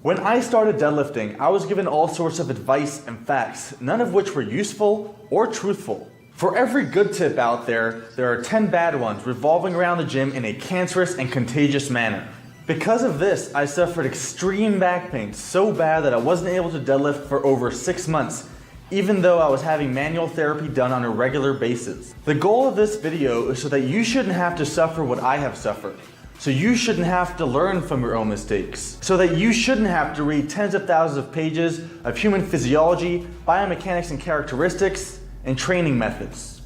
When I started deadlifting, I was given all sorts of advice and facts, none of which were useful or truthful. For every good tip out there, there are 10 bad ones revolving around the gym in a cancerous and contagious manner. Because of this, I suffered extreme back pain so bad that I wasn't able to deadlift for over 6 months, even though I was having manual therapy done on a regular basis. The goal of this video is so that you shouldn't have to suffer what I have suffered. So you shouldn't have to learn from your own mistakes. So that you shouldn't have to read tens of thousands of pages of human physiology, biomechanics and characteristics, and training methods.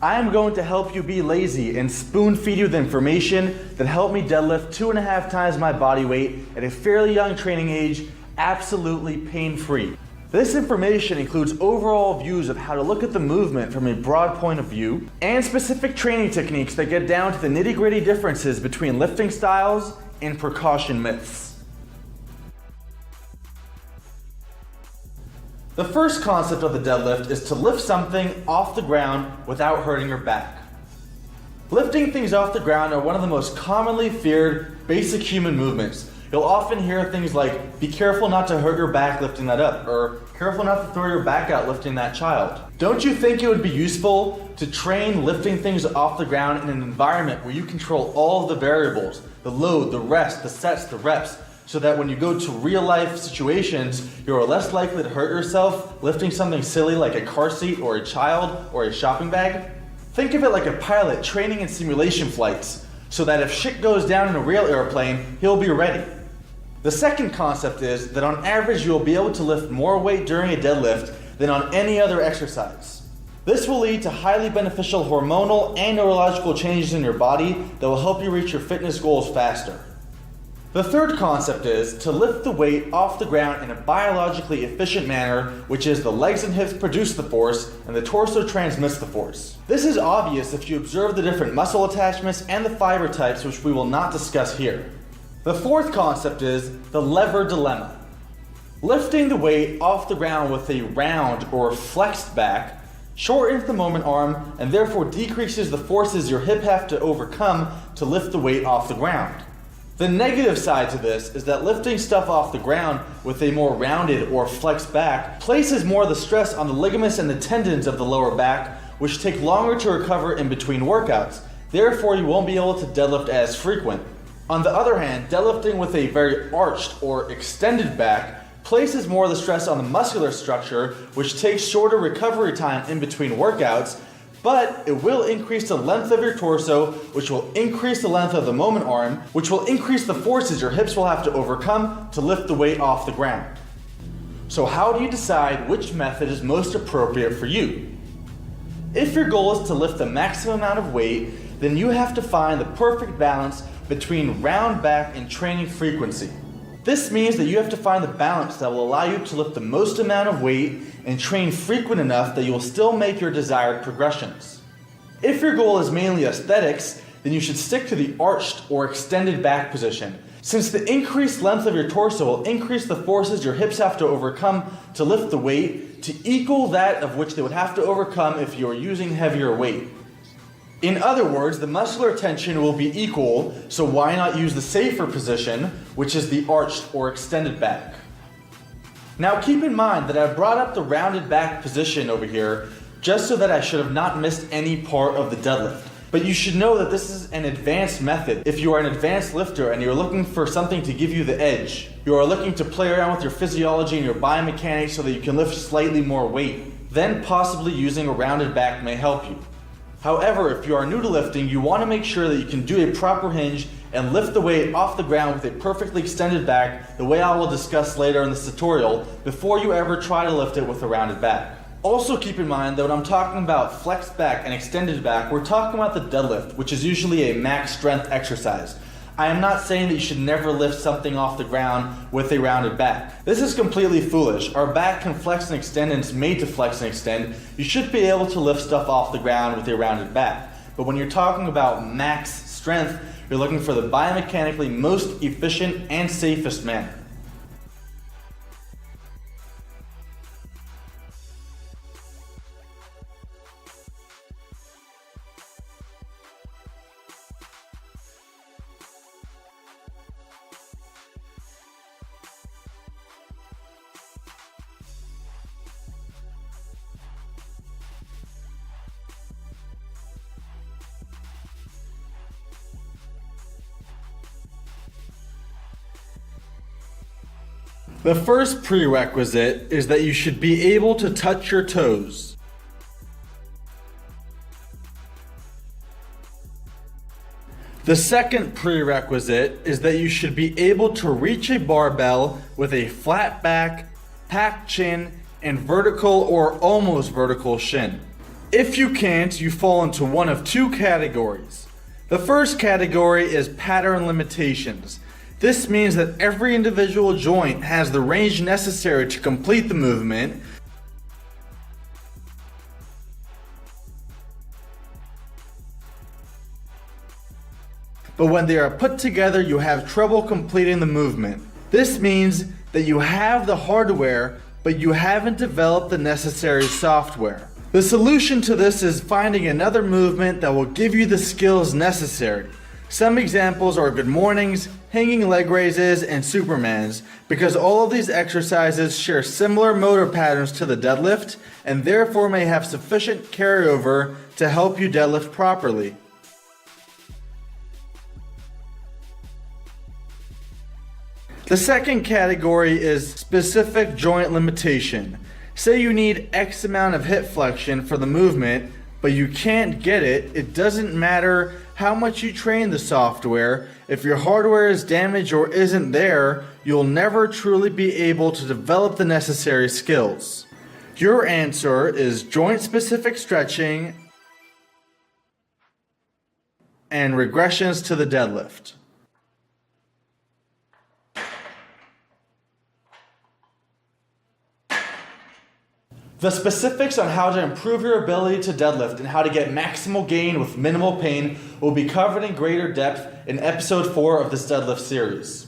I am going to help you be lazy and spoon feed you the information that helped me deadlift 2.5 times my body weight at a fairly young training age, absolutely pain-free. This information includes overall views of how to look at the movement from a broad point of view and specific training techniques that get down to the nitty-gritty differences between lifting styles and precaution myths. The first concept of the deadlift is to lift something off the ground without hurting your back. Lifting things off the ground are one of the most commonly feared basic human movements. You'll often hear things like, be careful not to hurt your back lifting that up, or careful not to throw your back out lifting that child. Don't you think it would be useful to train lifting things off the ground in an environment where you control all of the variables, the load, the rest, the sets, the reps, so that when you go to real life situations, you're less likely to hurt yourself lifting something silly like a car seat or a child or a shopping bag? Think of it like a pilot training in simulation flights, so that if shit goes down in a real airplane, he'll be ready. The second concept is that on average you'll be able to lift more weight during a deadlift than on any other exercise. This will lead to highly beneficial hormonal and neurological changes in your body that will help you reach your fitness goals faster. The third concept is to lift the weight off the ground in a biologically efficient manner, which is the legs and hips produce the force and the torso transmits the force. This is obvious if you observe the different muscle attachments and the fiber types, which we will not discuss here. The fourth concept is the lever dilemma. Lifting the weight off the ground with a round or flexed back shortens the moment arm and therefore decreases the forces your hip have to overcome to lift the weight off the ground. The negative side to this is that lifting stuff off the ground with a more rounded or flexed back places more of the stress on the ligaments and the tendons of the lower back, which take longer to recover in between workouts. Therefore, you won't be able to deadlift as frequent. On the other hand, deadlifting with a very arched or extended back places more of the stress on the muscular structure, which takes shorter recovery time in between workouts, but it will increase the length of your torso, which will increase the length of the moment arm, which will increase the forces your hips will have to overcome to lift the weight off the ground. So how do you decide which method is most appropriate for you? If your goal is to lift the maximum amount of weight, then you have to find the perfect balance between round back and training frequency. This means that you have to find the balance that will allow you to lift the most amount of weight and train frequent enough that you will still make your desired progressions. If your goal is mainly aesthetics, then you should stick to the arched or extended back position, since the increased length of your torso will increase the forces your hips have to overcome to lift the weight to equal that of which they would have to overcome if you were using heavier weight. In other words, the muscular tension will be equal, so why not use the safer position, which is the arched or extended back. Now keep in mind that I brought up the rounded back position over here just so that I should have not missed any part of the deadlift. But you should know that this is an advanced method. If you are an advanced lifter and you're looking for something to give you the edge, you are looking to play around with your physiology and your biomechanics so that you can lift slightly more weight, then possibly using a rounded back may help you. However, if you are new to lifting, you want to make sure that you can do a proper hinge and lift the weight off the ground with a perfectly extended back, the way I will discuss later in this tutorial, before you ever try to lift it with a rounded back. Also keep in mind that when I'm talking about flexed back and extended back, we're talking about the deadlift, which is usually a max strength exercise. I am not saying that you should never lift something off the ground with a rounded back. This is completely foolish. Our back can flex and extend and it's made to flex and extend. You should be able to lift stuff off the ground with a rounded back. But when you're talking about max strength, you're looking for the biomechanically most efficient and safest manner. The first prerequisite is that you should be able to touch your toes. The second prerequisite is that you should be able to reach a barbell with a flat back, packed chin, and vertical or almost vertical shin. If you can't, you fall into one of two categories. The first category is pattern limitations. This means that every individual joint has the range necessary to complete the movement, but when they are put together, you have trouble completing the movement. This means that you have the hardware, but you haven't developed the necessary software. The solution to this is finding another movement that will give you the skills necessary. Some examples are good mornings, hanging leg raises, and Supermans, because all of these exercises share similar motor patterns to the deadlift and therefore may have sufficient carryover to help you deadlift properly. The second category is specific joint limitation. Say you need X amount of hip flexion for the movement, but you can't get it. It doesn't matter how much you train the software. If your hardware is damaged or isn't there, you'll never truly be able to develop the necessary skills. Your answer is joint-specific stretching and regressions to the deadlift. The specifics on how to improve your ability to deadlift and how to get maximal gain with minimal pain will be covered in greater depth in episode 4 of this deadlift series.